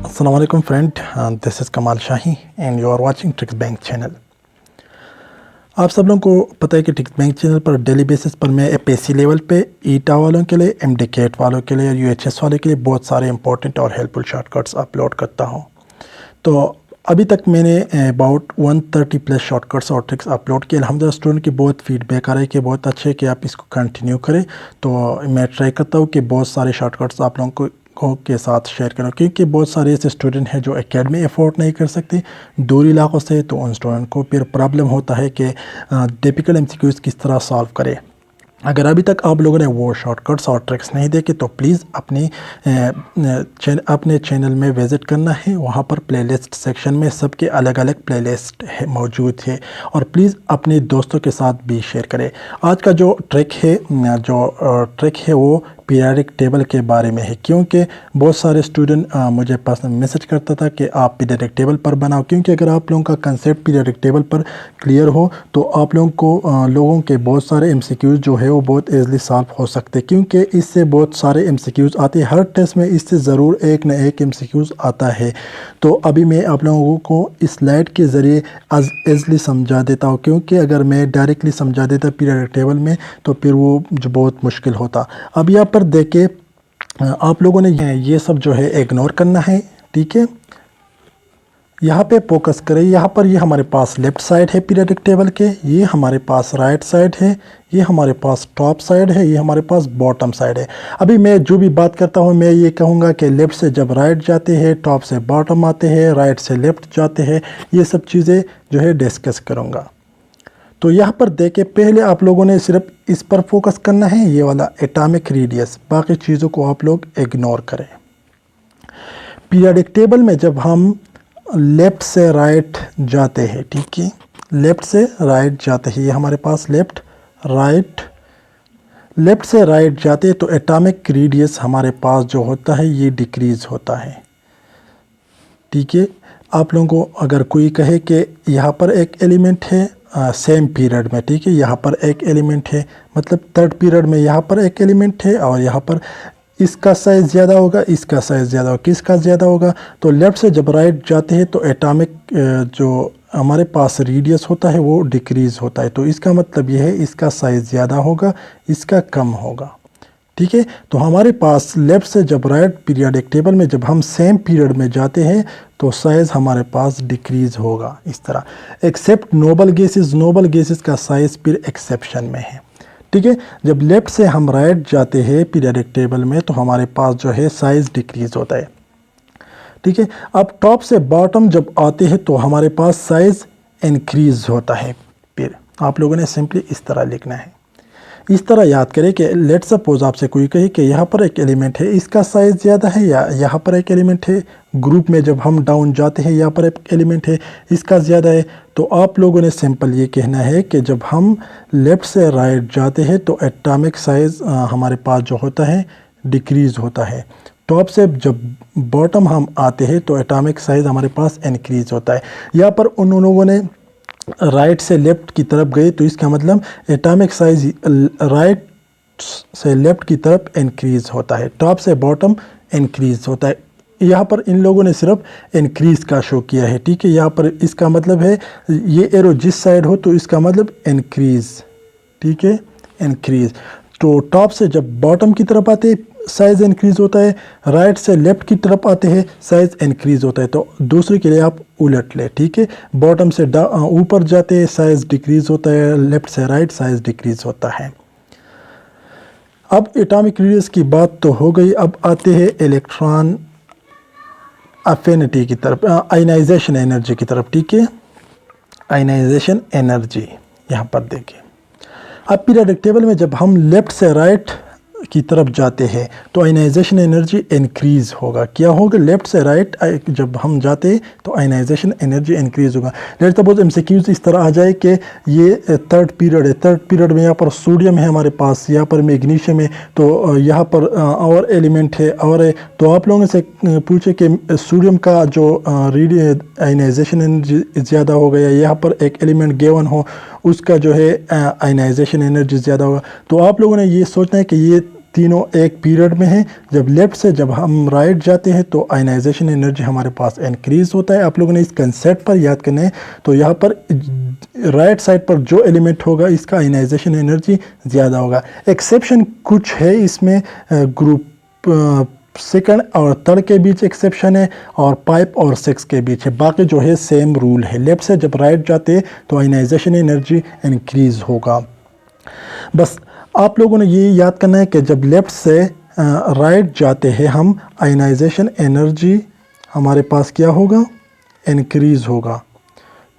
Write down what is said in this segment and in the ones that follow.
Assalamu alaikum friend, this is Kamal Shahi and you are watching tricks bank channel. आप सब लोगों को पता है कि ट्रिक्स बैंक चैनल पर डेली बेसिस पर मैं एपीएससी लेवल पे ईटा वालों के लिए, एमडीकेट वालों के लिए और यूएचएस वालों के लिए बहुत सारे इंपॉर्टेंट और हेल्पफुल शॉर्टकट्स अपलोड करता हूं। तो अभी तक मैंने अबाउट 130 प्लस शॉर्टकट्स और ट्रिक्स अपलोड किए। अल्हम्दुलिल्लाह स्टूडेंट की बहुत फीडबैक आ रहा है कि बहुत अच्छे कि आप इसको कंटिन्यू करें। तो मैं ट्राई करता हूँ कि बहुत सारे शॉर्टकट्स आप लोगों को के साथ शेयर करूँ, क्योंकि बहुत सारे ऐसे स्टूडेंट हैं जो एकेडमी अफोर्ड नहीं कर सकते दूर इलाकों से। तो उन स्टूडेंट को फिर प्रॉब्लम होता है कि टिपिकल एमसीक्यूज़ किस तरह सॉल्व करें। अगर अभी तक आप लोगों ने वो शॉर्टकट्स और ट्रिक्स नहीं देखे तो प्लीज़ अपने चैनल में विज़िट करना है। वहाँ पर प्लेलिस्ट सेक्शन में सबके अलग अलग प्लेलिस्ट है मौजूद है, और प्लीज़ अपने दोस्तों के साथ भी शेयर करें। आज का जो ट्रिक है वो पीरियडिक टेबल के बारे में है, क्योंकि बहुत सारे स्टूडेंट मुझे पर्सनल मैसेज करता था कि आप पीरियडिक टेबल पर बनाओ। क्योंकि अगर आप लोगों का कंसेप्ट पीरियडिक टेबल पर क्लियर हो तो आप लोगों को लोगों के बहुत सारे एमसीक्यूज़ जो है वो बहुत ईज़िली सॉल्व हो सकते हैं, क्योंकि इससे बहुत सारे एमसीक्यूज़ आते हैं। हर टेस्ट में इससे ज़रूर एक न एक एमसीक्यूज़ आता है। तो अभी मैं आप लोगों को इस स्लाइड के ज़रिए ईज़िली समझा देता हूँ, क्योंकि अगर मैं डायरेक्टली समझा देता पीरियडिक टेबल में तो फिर वो जो बहुत मुश्किल होता। अब यहाँ पर देखे आप लोगों ने ये सब जो है इग्नोर करना है, ठीक है। यहाँ पे फोकस करें। यहाँ पर ये हमारे पास लेफ़्ट साइड है पीरियडिक टेबल के, ये हमारे पास राइट साइड है, ये हमारे पास टॉप साइड है, ये हमारे पास बॉटम साइड है। अभी मैं जो भी बात करता हूँ मैं ये कहूँगा कि लेफ़्ट से जब राइट जाते हैं, टॉप से बॉटम आते हैं, राइट से लेफ़्ट जाते हैं, ये सब चीज़ें जो है डिस्कस करूँगा। तो यहाँ पर देखें, पहले आप लोगों ने सिर्फ इस पर फोकस करना है, ये वाला एटॉमिक रेडियस। बाकी चीज़ों को आप लोग इग्नोर करें। पीरियडिक टेबल में जब हम लेफ़्ट से राइट जाते हैं, ठीक है, लेफ़्ट से राइट जाते हैं, ये हमारे पास लेफ़्ट से राइट जाते हैं तो एटॉमिक रेडियस हमारे पास जो होता है ये डिक्रीज़ होता है, ठीक है। आप लोगों को अगर कोई कहे कि यहाँ पर एक एलिमेंट है सेम पीरियड में, ठीक है, यहाँ पर एक एलिमेंट है, मतलब थर्ड पीरियड में यहाँ पर एक एलिमेंट है और यहाँ पर इसका साइज़ ज़्यादा होगा, इसका साइज़ ज़्यादा होगा, किसका ज़्यादा होगा? तो लेफ़्ट से जब राइट जाते हैं तो एटॉमिक जो हमारे पास रेडियस होता है वो डिक्रीज़ होता है। तो इसका मतलब ये है इसका साइज़ ज़्यादा होगा, इसका कम होगा, ठीक है। तो हमारे पास लेफ़्ट से जब राइट पीरियडिक टेबल में जब हम सेम पीरियड में जाते हैं तो साइज़ हमारे पास डिक्रीज़ होगा इस तरह। एक्सेप्ट नोबल गैसेस का साइज़ फिर एक्सेप्शन में है, ठीक है। जब लेफ़्ट से हम राइट जाते हैं पीरियडिक टेबल में तो हमारे पास जो है साइज़ डिक्रीज़ होता है, ठीक है। अब टॉप से बॉटम जब आते हैं तो हमारे पास साइज़ इंक्रीज़ होता है। फिर आप लोगों ने सिंपली इस तरह लिखना है, इस तरह याद करें कि लेट सपोज आपसे कोई कहे कि यहाँ पर एक एलिमेंट है, इसका साइज़ ज़्यादा है, या यहाँ पर एक एलिमेंट है, ग्रुप में जब हम डाउन जाते हैं यहाँ पर एक एलिमेंट है, इसका ज़्यादा है। तो आप लोगों ने सिंपल ये कहना है कि जब हम लेफ़्ट से राइट जाते हैं तो एटॉमिक साइज़ हमारे पास जो होता है डिक्रीज़ होता है। टॉप से जब बॉटम हम आते हैं तो एटॉमिक साइज़ हमारे पास इंक्रीज़ होता है। यहाँ पर उन लोगों ने राइट से लेफ़्ट की तरफ गए तो इसका मतलब एटॉमिक साइज़ राइट से लेफ़्ट की तरफ इंक्रीज़ होता है, टॉप से बॉटम इंक्रीज़ होता है। यहाँ पर इन लोगों ने सिर्फ इंक्रीज़ का शो किया है, ठीक है। यहाँ पर इसका मतलब है ये एरो जिस साइड हो तो इसका मतलब इंक्रीज़, ठीक है, इंक्रीज़। तो टॉप से जब बॉटम की तरफ आते हैं साइज़ इंक्रीज़ होता है, राइट से लेफ़्ट की तरफ आते हैं साइज़ इंक्रीज़ होता है। तो दूसरे के लिए आप उलट ले, ठीक है। बॉटम से ऊपर जाते हैं साइज़ डिक्रीज़ होता है, लेफ़्ट से राइट साइज़ डिक्रीज़ होता है। अब एटॉमिक रेडियस की बात तो हो गई, अब आते हैं इलेक्ट्रॉन अफिनिटी की तरफ, आयनाइजेशन एनर्जी की तरफ, ठीक है। आयनाइजेशन एनर्जी यहाँ पर देखिए। अब पीरियडिक टेबल में जब हम लेफ़्ट से राइट की तरफ जाते हैं तो आयनाइजेशन एनर्जी इंक्रीज़ होगा। क्या होगा? लेफ़्ट से राइट जब हम जाते हैं तो आयनाइजेशन एनर्जी इंक्रीज़ होगा। लेट्स सपोज एमसीक्यूज़ इस तरह आ जाए कि ये थर्ड पीरियड है, थर्ड पीरियड में यहाँ पर सोडियम है हमारे पास, यहाँ पर मैग्नीशियम है, तो यहाँ पर और एलिमेंट है और है। तो आप लोगों से पूछे कि सोडियम का जो आयनाइजेशन एनर्जी ज़्यादा हो गया, यहाँ पर एक एलिमेंट गिवन हो उसका जो है आयनाइजेशन एनर्जी ज़्यादा होगा। तो आप लोगों ने ये सोचना है कि ये तीनों एक पीरियड में हैं। जब लेफ़्ट से जब हम राइट जाते हैं तो आयनाइजेशन एनर्जी हमारे पास इंक्रीज़ होता है। आप लोगों ने इस कंसेप्ट पर याद करना है। तो यहाँ पर राइट साइड पर जो एलिमेंट होगा इसका आयनाइजेशन एनर्जी ज़्यादा होगा। एक्सेप्शन कुछ है इसमें, ग्रुप सेकंड और थर्ड के बीच एक्सेप्शन है और 5 और 6 के बीच है। बाकी जो है सेम रूल है। लेफ़्ट से जब राइट जाते हैं तो आयनाइजेशन एनर्जी इंक्रीज़ होगा। बस आप लोगों ने ये याद करना है कि जब लेफ़्ट से राइट जाते हैं हम, आयनाइजेशन एनर्जी हमारे पास क्या होगा, इंक्रीज़ होगा।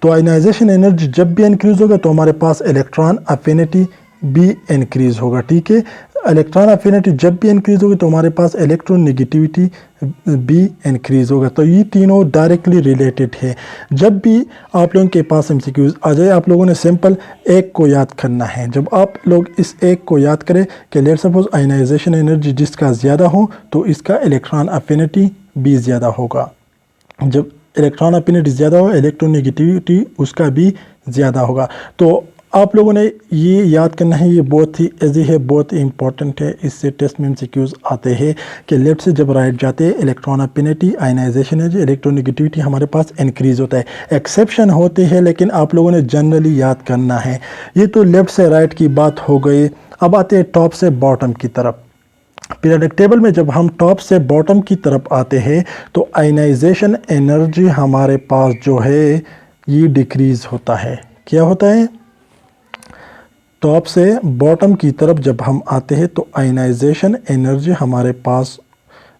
तो आयनाइजेशन एनर्जी जब भी इंक्रीज़ होगा तो हमारे पास इलेक्ट्रॉन अफिनिटी भी इंक्रीज़ होगा। ठीक है, इलेक्ट्रॉन अफिनिटी जब भी इंक्रीज़ होगी तो हमारे पास इलेक्ट्रोनेगेटिविटी भी इंक्रीज़ होगा। तो ये तीनों डायरेक्टली रिलेटेड है। जब भी आप लोगों के पास एमसीक्यूज़ आ जाए, आप लोगों ने सिंपल एक को याद करना है। जब आप लोग इस एक को याद करें कि लेट्स सपोज आयनाइजेशन एनर्जी जिसका ज़्यादा हो तो इसका इलेक्ट्रॉन अफिनिटी भी ज़्यादा होगा। जब इलेक्ट्रॉन अफिनिटी ज़्यादा हो, इलेक्ट्रोनेगेटिविटी उसका भी ज़्यादा होगा। तो आप लोगों ने ये याद करना है, ये बहुत ही ईजी है, बहुत ही इंपॉर्टेंट है। इससे टेस्ट में एमसीक्यूज़ आते हैं कि लेफ्ट से जब राइट जाते हैं electron affinity, ionisation energy, electronegativity हमारे पास इंक्रीज़ होता है। एक्सेप्शन होते हैं लेकिन आप लोगों ने जनरली याद करना है। ये तो लेफ़्ट से राइट की बात हो गई। अब आते हैं टॉप से बॉटम की तरफ। पीरियोडिक टेबल में जब हम टॉप से बॉटम की तरफ आते हैं तो आयनाइजेशन एनर्जी हमारे पास जो है ये डिक्रीज़ होता है। क्या होता है, टॉप से बॉटम की तरफ जब हम आते हैं तो आयनाइजेशन एनर्जी हमारे पास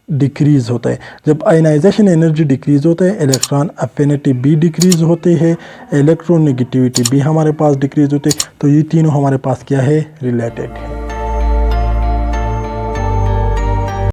डिक्रीज़ होता है। जब आयनाइजेशन एनर्जी डिक्रीज़ होता है, इलेक्ट्रॉन अफिनिटी भी डिक्रीज़ होते हैं, इलेक्ट्रोनेगेटिविटी भी हमारे पास डिक्रीज़ होती है। तो ये तीनों हमारे पास क्या है, रिलेटेड है।